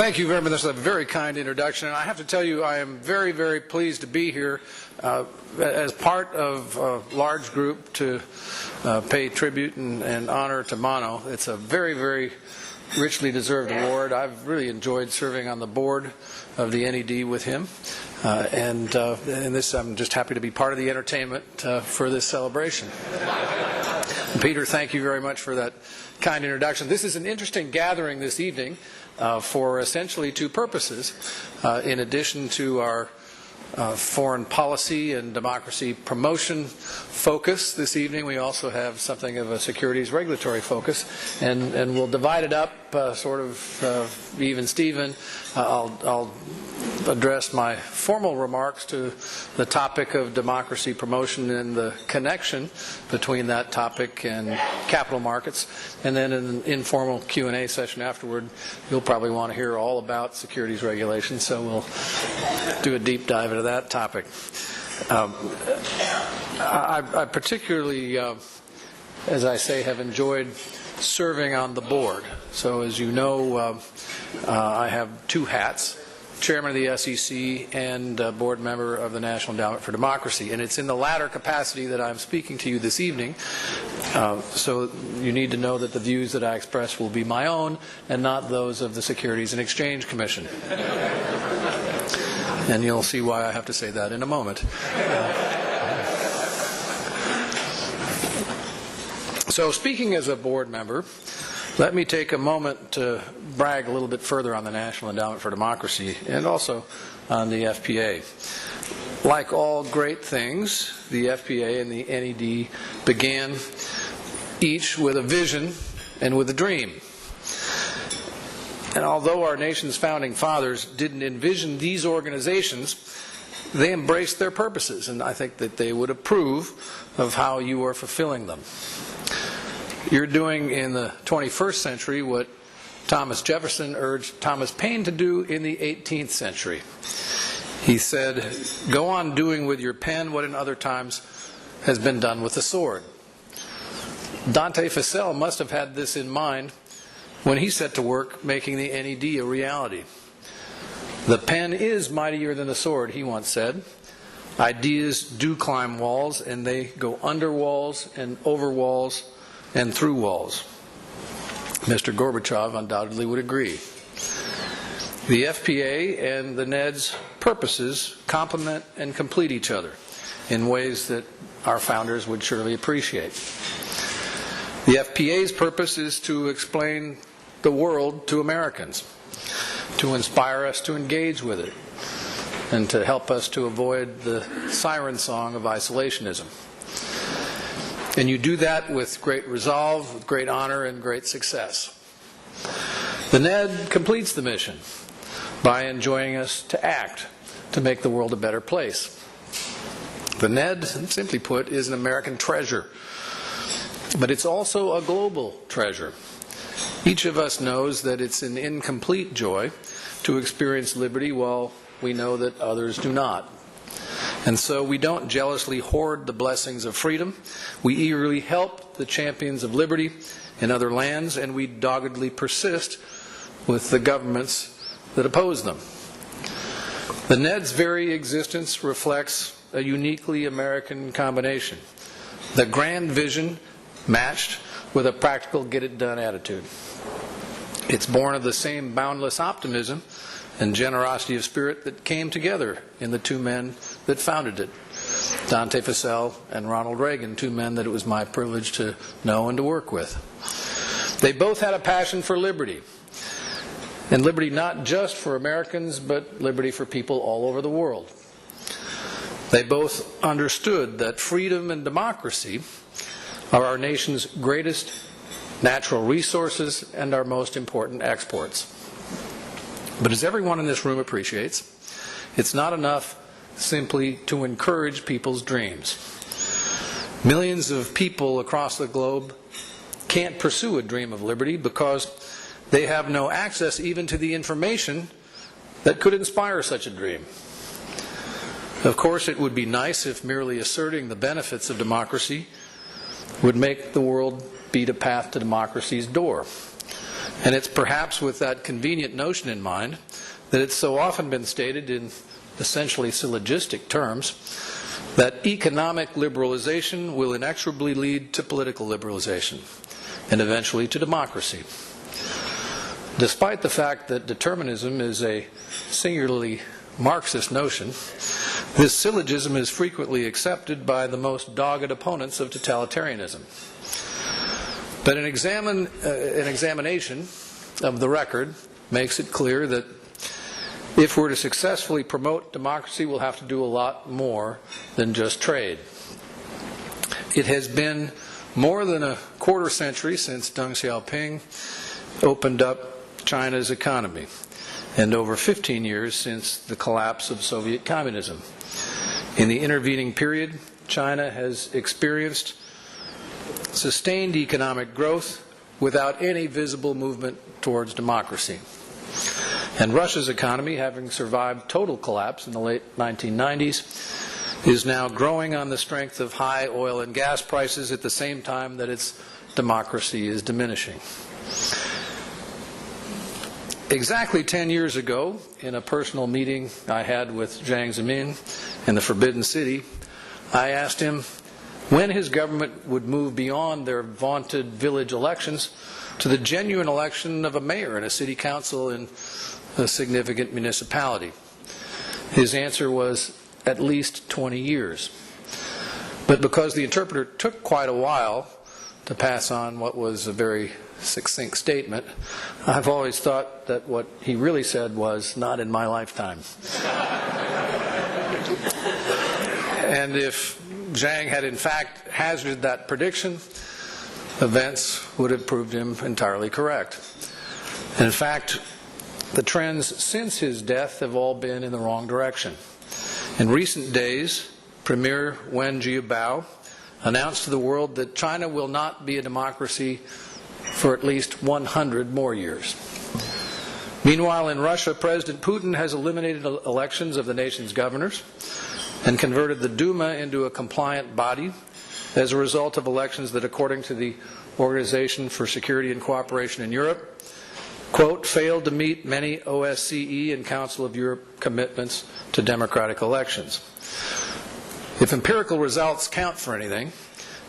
Thank you very much. That's a very kind introduction. And I have to tell you, I am very, very pleased to be here as part of a large group to pay tribute and honor to Mano. It's a very, very richly deserved award. I've really enjoyed serving on the board of the NED with him. And this, I'm just happy to be part of the entertainment for this celebration. Peter, thank you very much for that kind introduction. This is an interesting gathering this evening for essentially two purposes. In addition to our foreign policy and democracy promotion focus this evening, we also have something of a securities regulatory focus, and we'll divide it up sort of even Steven. I'll address my formal remarks to the topic of democracy promotion and the connection between that topic and capital markets, and then in an informal Q&A session afterward, you'll probably want to hear all about securities regulation, so we'll do a deep dive into that topic. I particularly, as I say, have enjoyed serving on the board. So as you know, I have two hats: chairman of the SEC and board member of the National Endowment for Democracy. And it's in the latter capacity that I'm speaking to you this evening. So you need to know that the views that I express will be my own and not those of the Securities and Exchange Commission. And you'll see why I have to say that in a moment. So speaking as a board member, let me take a moment to brag a little bit further on the National Endowment for Democracy and also on the FPA. Like all great things, the FPA and the NED began each with a vision and with a dream. And although our nation's founding fathers didn't envision these organizations, they embraced their purposes, and I think that they would approve of how you are fulfilling them. You're doing in the 21st century what Thomas Jefferson urged Thomas Paine to do in the 18th century. He said, "Go on doing with your pen what in other times has been done with the sword." Dante Fascell must have had this in mind when he set to work making the NED a reality. "The pen is mightier than the sword," he once said. "Ideas do climb walls, and they go under walls and over walls and through walls." Mr. Gorbachev undoubtedly would agree. The FPA and the NED's purposes complement and complete each other in ways that our founders would surely appreciate. The FPA's purpose is to explain the world to Americans, to inspire us to engage with it, and to help us to avoid the siren song of isolationism. And you do that with great resolve, with great honor, and great success. The NED completes the mission by enjoining us to act, to make the world a better place. The NED, simply put, is an American treasure, but it's also a global treasure. Each of us knows that it's an incomplete joy to experience liberty while we know that others do not. And so we don't jealously hoard the blessings of freedom. We eagerly help the champions of liberty in other lands, and we doggedly persist with the governments that oppose them. The NED's very existence reflects a uniquely American combination: the grand vision matched with a practical get-it-done attitude. It's born of the same boundless optimism and generosity of spirit that came together in the two men that founded it, Dante Fascell and Ronald Reagan, two men that it was my privilege to know and to work with. They both had a passion for liberty, and liberty not just for Americans, but liberty for people all over the world. They both understood that freedom and democracy are our nation's greatest natural resources and our most important exports. But as everyone in this room appreciates, it's not enough simply to encourage people's dreams. Millions of people across the globe can't pursue a dream of liberty because they have no access even to the information that could inspire such a dream. Of course, it would be nice if merely asserting the benefits of democracy would make the world beat a path to democracy's door. And it's perhaps with that convenient notion in mind that it's so often been stated in essentially syllogistic terms that economic liberalization will inexorably lead to political liberalization and eventually to democracy. Despite the fact that determinism is a singularly Marxist notion, this syllogism is frequently accepted by the most dogged opponents of totalitarianism. But an examination of the record makes it clear that if we're to successfully promote democracy, we'll have to do a lot more than just trade. It has been more than a quarter century since Deng Xiaoping opened up China's economy, and over 15 years since the collapse of Soviet communism. In the intervening period, China has experienced sustained economic growth without any visible movement towards democracy. And Russia's economy, having survived total collapse in the late 1990s, is now growing on the strength of high oil and gas prices at the same time that its democracy is diminishing. Exactly 10 years ago, in a personal meeting I had with Jiang Zemin in the Forbidden City, I asked him when his government would move beyond their vaunted village elections to the genuine election of a mayor and a city council in a significant municipality. His answer was at least 20 years. But because the interpreter took quite a while to pass on what was a very succinct statement, I've always thought that what he really said was, not in my lifetime. And if Jiang had in fact hazarded that prediction, events would have proved him entirely correct. And in fact, the trends since his death have all been in the wrong direction. In recent days, Premier Wen Jiabao announced to the world that China will not be a democracy for at least 100 more years. Meanwhile, in Russia, President Putin has eliminated elections of the nation's governors and converted the Duma into a compliant body as a result of elections that, according to the Organization for Security and Cooperation in Europe, quote, failed to meet many OSCE and Council of Europe commitments to democratic elections. If empirical results count for anything,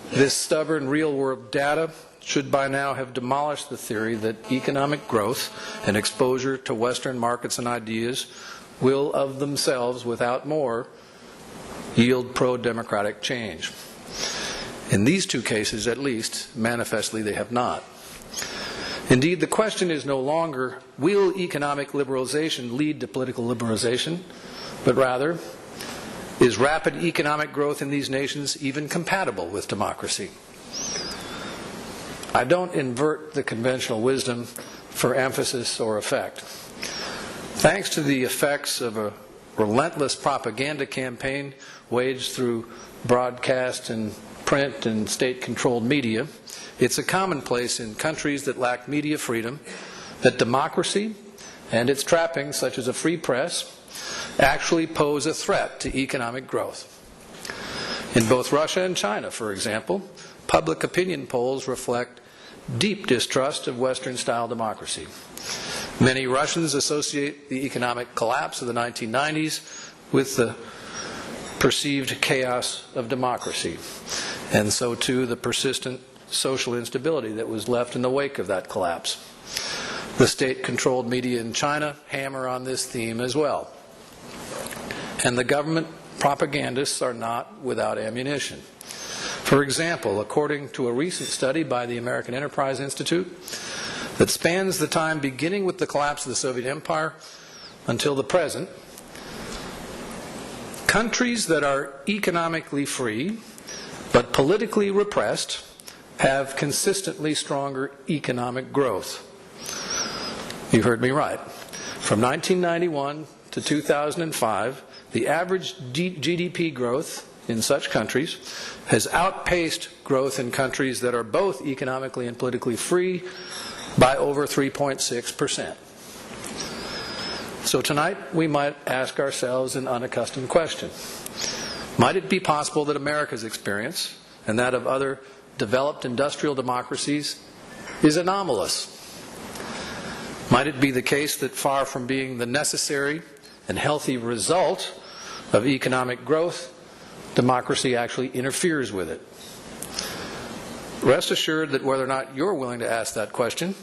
this stubborn real-world data should by now have demolished the theory that economic growth and exposure to Western markets and ideas will of themselves, without more, yield pro-democratic change. In these two cases, at least, manifestly they have not. Indeed, the question is no longer, will economic liberalization lead to political liberalization, but rather, is rapid economic growth in these nations even compatible with democracy? I don't invert the conventional wisdom for emphasis or effect. Thanks to the effects of a relentless propaganda campaign waged through broadcast and print and state-controlled media, it's a commonplace in countries that lack media freedom that democracy and its trappings, such as a free press, actually pose a threat to economic growth. In both Russia and China, for example, public opinion polls reflect deep distrust of Western-style democracy. Many Russians associate the economic collapse of the 1990s with the perceived chaos of democracy, and so too the persistent social instability that was left in the wake of that collapse. The state-controlled media in China hammer on this theme as well. And the government propagandists are not without ammunition. For example, according to a recent study by the American Enterprise Institute that spans the time beginning with the collapse of the Soviet Empire until the present, countries that are economically free but politically repressed have consistently stronger economic growth. You heard me right. From 1991 to 2005, the average GDP growth in such countries has outpaced growth in countries that are both economically and politically free by over 3.6%. So tonight we might ask ourselves an unaccustomed question. Might it be possible that America's experience and that of other developed industrial democracies is anomalous? Might it be the case that far from being the necessary and healthy result of economic growth, democracy actually interferes with it? Rest assured that whether or not you're willing to ask that question,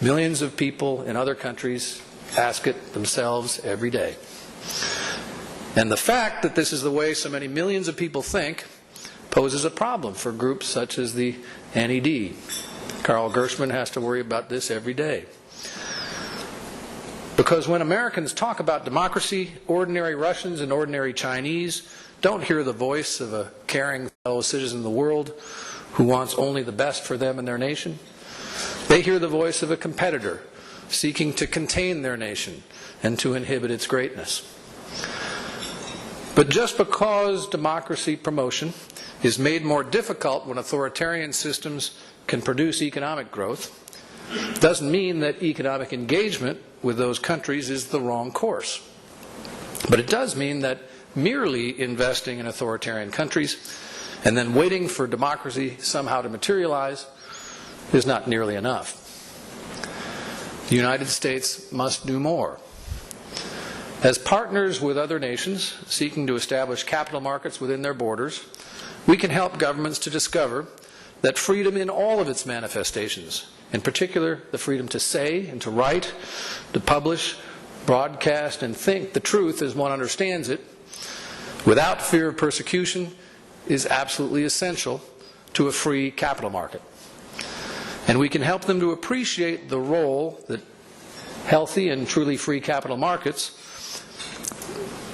millions of people in other countries ask it themselves every day. And the fact that this is the way so many millions of people think poses a problem for groups such as the NED. Carl Gershman has to worry about this every day. Because when Americans talk about democracy, ordinary Russians and ordinary Chinese don't hear the voice of a caring fellow citizen of the world who wants only the best for them and their nation. They hear the voice of a competitor seeking to contain their nation and to inhibit its greatness. But just because democracy promotion is made more difficult when authoritarian systems can produce economic growth, doesn't mean that economic engagement with those countries is the wrong course. But it does mean that merely investing in authoritarian countries and then waiting for democracy somehow to materialize is not nearly enough. The United States must do more. As partners with other nations seeking to establish capital markets within their borders, we can help governments to discover that freedom in all of its manifestations, in particular the freedom to say and to write, to publish, broadcast, and think the truth as one understands it, without fear of persecution, is absolutely essential to a free capital market. And we can help them to appreciate the role that healthy and truly free capital markets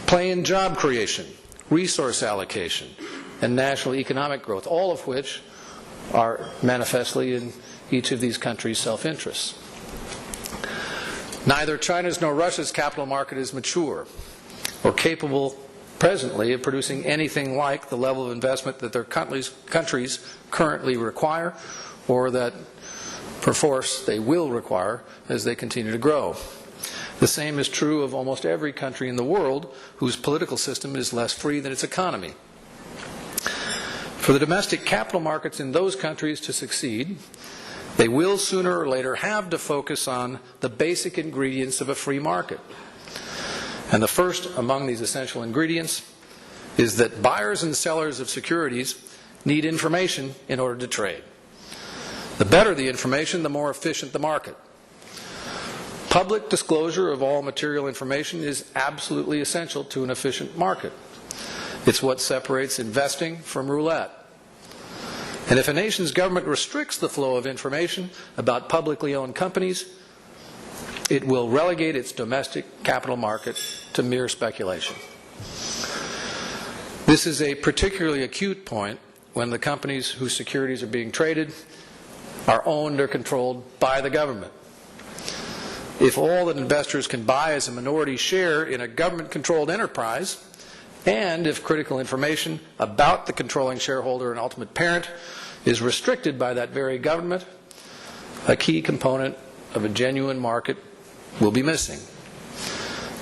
play in job creation, resource allocation, and national economic growth, all of which are manifestly in each of these countries' self-interests. Neither China's nor Russia's capital market is mature or capable presently of producing anything like the level of investment that their countries currently require, or that perforce they will require as they continue to grow. The same is true of almost every country in the world whose political system is less free than its economy. For the domestic capital markets in those countries to succeed, they will sooner or later have to focus on the basic ingredients of a free market. And the first among these essential ingredients is that buyers and sellers of securities need information in order to trade. The better the information, the more efficient the market. Public disclosure of all material information is absolutely essential to an efficient market. It's what separates investing from roulette. And if a nation's government restricts the flow of information about publicly owned companies, it will relegate its domestic capital market to mere speculation. This is a particularly acute point when the companies whose securities are being traded are owned or controlled by the government. If all that investors can buy is a minority share in a government-controlled enterprise, and if critical information about the controlling shareholder and ultimate parent is restricted by that very government, a key component of a genuine market will be missing.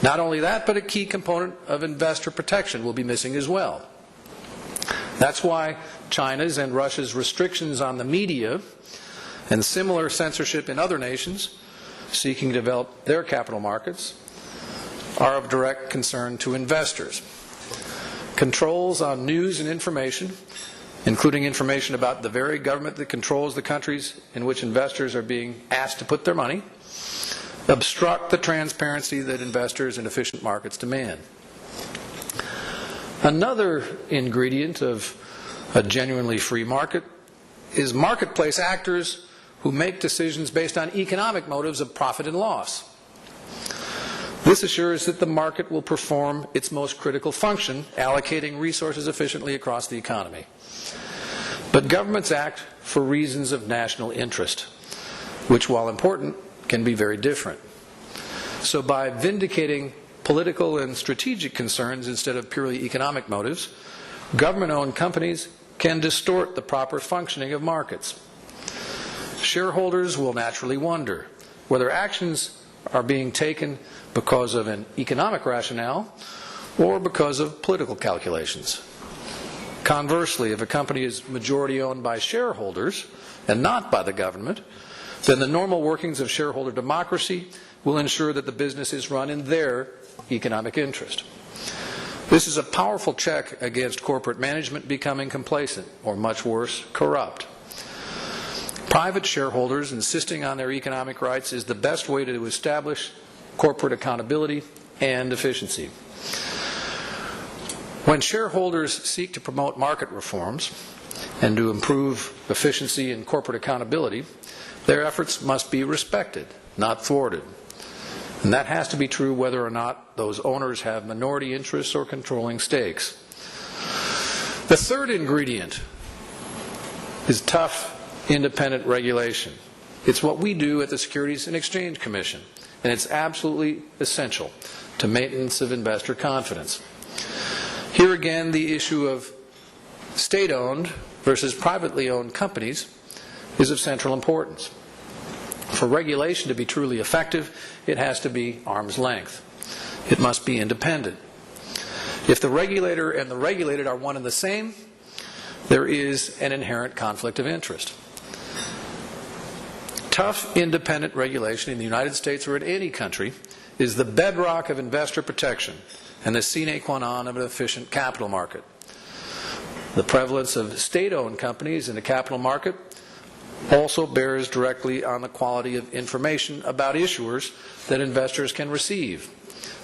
Not only that, but a key component of investor protection will be missing as well. That's why China's and Russia's restrictions on the media and similar censorship in other nations seeking to develop their capital markets are of direct concern to investors. Controls on news and information, including information about the very government that controls the countries in which investors are being asked to put their money, obstruct the transparency that investors in efficient markets demand. Another ingredient of a genuinely free market is marketplace actors who make decisions based on economic motives of profit and loss. This assures that the market will perform its most critical function, allocating resources efficiently across the economy. But governments act for reasons of national interest, which, while important, can be very different. So by vindicating political and strategic concerns instead of purely economic motives, government-owned companies can distort the proper functioning of markets. Shareholders will naturally wonder whether actions are being taken because of an economic rationale or because of political calculations. Conversely, if a company is majority owned by shareholders and not by the government, then the normal workings of shareholder democracy will ensure that the business is run in their economic interest. This is a powerful check against corporate management becoming complacent, or much worse, corrupt. Private shareholders insisting on their economic rights is the best way to establish corporate accountability and efficiency. When shareholders seek to promote market reforms and to improve efficiency and corporate accountability, their efforts must be respected, not thwarted. And that has to be true whether or not those owners have minority interests or controlling stakes. The third ingredient is tough, independent regulation. It's what we do at the Securities and Exchange Commission, and it's absolutely essential to maintenance of investor confidence. Here again, the issue of state-owned versus privately owned companies is of central importance. For regulation to be truly effective, it has to be arm's length. It must be independent. If the regulator and the regulated are one and the same, there is an inherent conflict of interest. Tough, independent regulation in the United States or in any country is the bedrock of investor protection and the sine qua non of an efficient capital market. The prevalence of state-owned companies in the capital market also bears directly on the quality of information about issuers that investors can receive.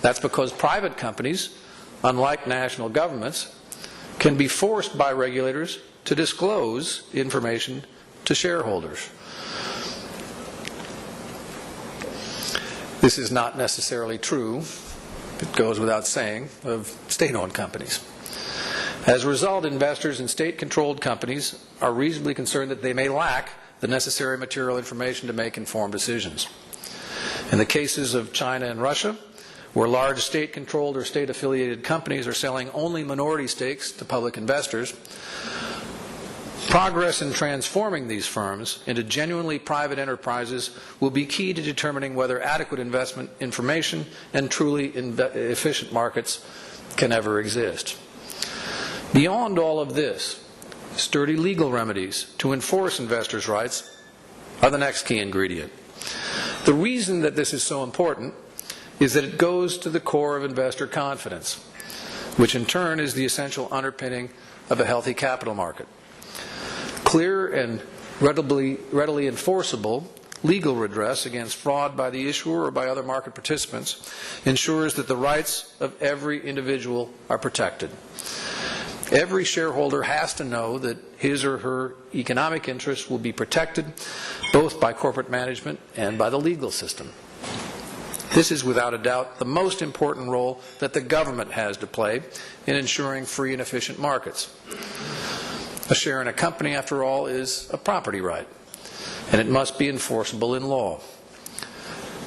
That's because private companies, unlike national governments, can be forced by regulators to disclose information to shareholders. This is not necessarily true, it goes without saying, of state-owned companies. As a result, investors in state-controlled companies are reasonably concerned that they may lack the necessary material information to make informed decisions. In the cases of China and Russia, where large state-controlled or state-affiliated companies are selling only minority stakes to public investors, progress in transforming these firms into genuinely private enterprises will be key to determining whether adequate investment information and truly efficient markets can ever exist. Beyond all of this, sturdy legal remedies to enforce investors' rights are the next key ingredient. The reason that this is so important is that it goes to the core of investor confidence, which in turn is the essential underpinning of a healthy capital market. Clear and readily enforceable legal redress against fraud by the issuer or by other market participants ensures that the rights of every individual are protected. Every shareholder has to know that his or her economic interests will be protected both by corporate management and by the legal system. This is without a doubt the most important role that the government has to play in ensuring free and efficient markets. A share in a company, after all, is a property right, and it must be enforceable in law.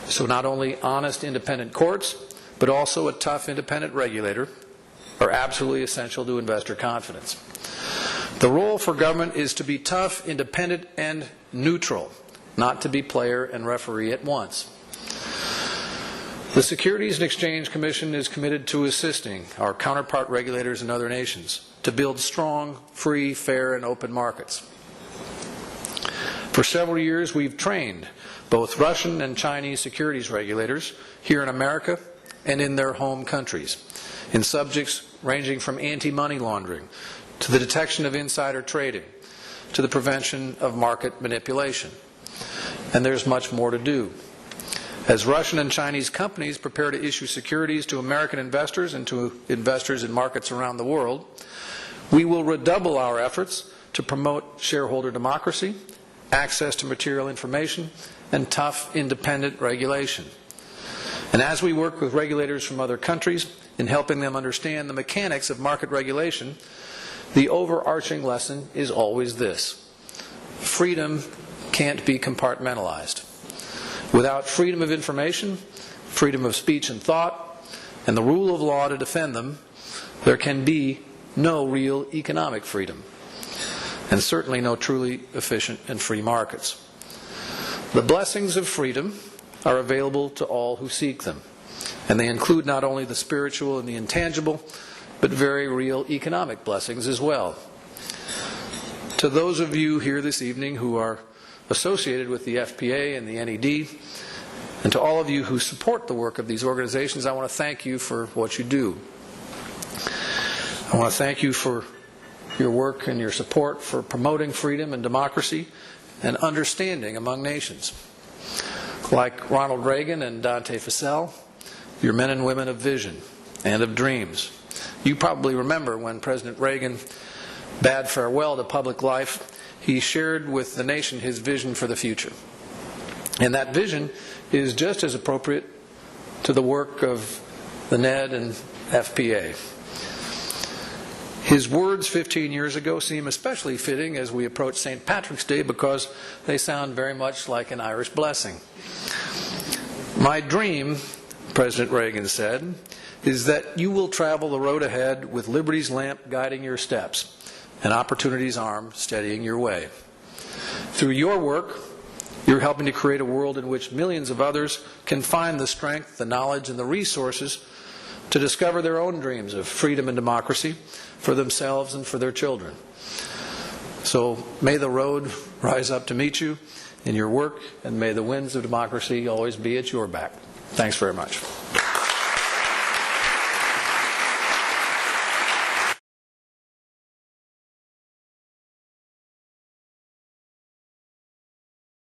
So not only honest, independent courts, but also a tough, independent regulator are absolutely essential to investor confidence. The role for government is to be tough, independent, and neutral, not to be player and referee at once. The Securities and Exchange Commission is committed to assisting our counterpart regulators in other nations to build strong, free, fair, and open markets. For several years, we've trained both Russian and Chinese securities regulators here in America and in their home countries in subjects ranging from anti-money laundering to the detection of insider trading to the prevention of market manipulation. And there's much more to do. As Russian and Chinese companies prepare to issue securities to American investors and to investors in markets around the world, we will redouble our efforts to promote shareholder democracy, access to material information, and tough, independent regulation. And as we work with regulators from other countries in helping them understand the mechanics of market regulation, the overarching lesson is always this: freedom can't be compartmentalized. Without freedom of information, freedom of speech and thought, and the rule of law to defend them, there can be no real economic freedom, and certainly no truly efficient and free markets. The blessings of freedom are available to all who seek them, and they include not only the spiritual and the intangible, but very real economic blessings as well. to those of you here this evening who are associated with the FPA and the NED, and to all of you who support the work of these organizations, I want to thank you for what you do. I want to thank you for your work and your support for promoting freedom and democracy and understanding among nations. Like Ronald Reagan and Dante Fascell, you're men and women of vision and of dreams. You probably remember when President Reagan bade farewell to public life, he shared with the nation his vision for the future. And that vision is just as appropriate to the work of the NED and FPA. His words 15 years ago seem especially fitting as we approach St. Patrick's Day because they sound very much like an Irish blessing. My dream, President Reagan said, is that you will travel the road ahead with liberty's lamp guiding your steps and opportunity's arm steadying your way. Through your work, you're helping to create a world in which millions of others can find the strength, the knowledge, and the resources to discover their own dreams of freedom and democracy for themselves and for their children. So may the road rise up to meet you in your work, and may the winds of democracy always be at your back. Thanks very much.